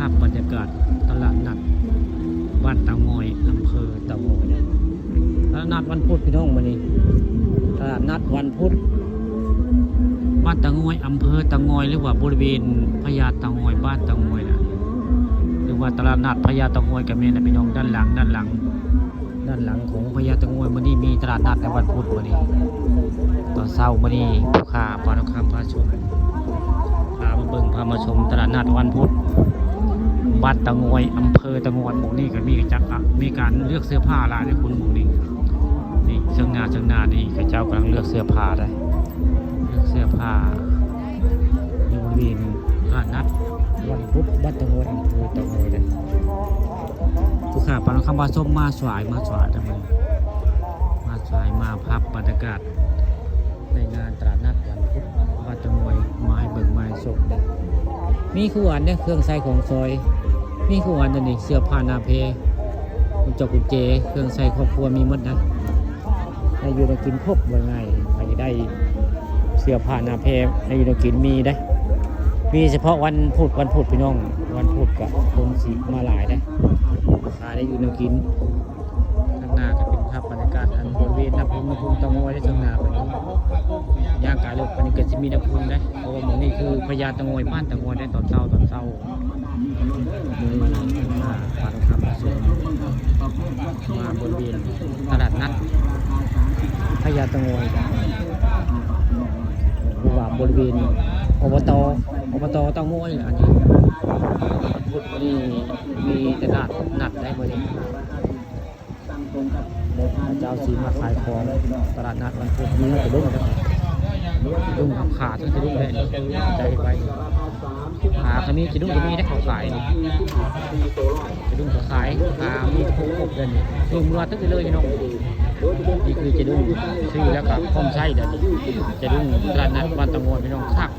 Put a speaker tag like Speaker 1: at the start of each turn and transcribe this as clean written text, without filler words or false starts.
Speaker 1: าพบรรยากาศตลาดนัดบ้านเตางอยอำเภอเตางอยตลาดนัดวันพุธพี่น้องวันนี้ตลาดนัดวันพุธบ้านเตางอยอำเภอเตางอยหรือว่าบริเวณพญาเตางอยบ้านเตางอยนะหรือว่าตลาดนัดพญาเตางอยกับแม่นะพี่น้องด้านหลังของพญาเตางอยวันนี้มีตลาดนัดในวันพุธวันนี้ตอนเช้าวันนี้ผู้ค้าปานคำพาชมพามาเบิ่งพามาชมตลาดนัดวันพุธบ้านเตางอยอำเภอเตางอยหมู่นี้ก็มีจักมีการเลือกเสื้อผ้าหลายในคุณหมู่นี้นี่เชิงหน้านี่ข้าเจ้ากำลังเลือกเสื้อผ้าได้เลือกเสื้อผ้าอยู่บริเวณตลาดนัดวันพุธบ้านเตางอยอำเภอเตางอยเลยผู้ค้าปานคำพาชมมาสวายทำไมมาสวายมาภาพบรรยากาศในงานตลาดนัดวันพุธบ้านเตางอยมาให้เบิ่งมาให้ชมได้มีขวานเนี่ยเครื่องใช้ของซอยมีขวานนี่เสื้อผ้านาเพกุญกุญแจเครื่องใช้ครอบครัวมีหมดนะให้อยู่ในกินครบว่าง่ายใครได้เสื้อผ้านาเพให้อยู่ในกินมีได้มีเฉพาะวันพุธพี่น้องวันพุธกับคนสีมาหลายได้ขายได้อยู่ในกินข้างหน้าก็เป็นภาพบรรยากาศอันบริเวณน้ำพุเตางอยได้ข้างหน้าไปนี้ย่างกายรถไปนี่เกิดจะมีน้ำพุได้เพราะว่าหมู่นี้คือพญาเตางอยบ้านเตางอยได้ตอนเช้ามือปานคำมาส่งมาบริเวณตลาดนัดพญาเตางอยหรือว่าบริเวณอบตเตางอยอันนี้พุธนี้มีตลาดนัดได้บริเวณเจ้าสีมาขายของตลาดนัดวันพุธนี้จะรุ่งครับรุ่งขาดที่จะรุ่งได้ใจไว้ขาคันนี้จะรุ่งจะมีได้เขาขายจะรุ่งเขาขายขามีครบเลยนี่รุ่งเมื่อตึ้งเลยน้องนี่คือจะรุ่งชื่อแล้วก็พร้อมใช้เดี๋ยวนี้จะรุ่งตลาดนัดวันเตางอยพี่น้องคัก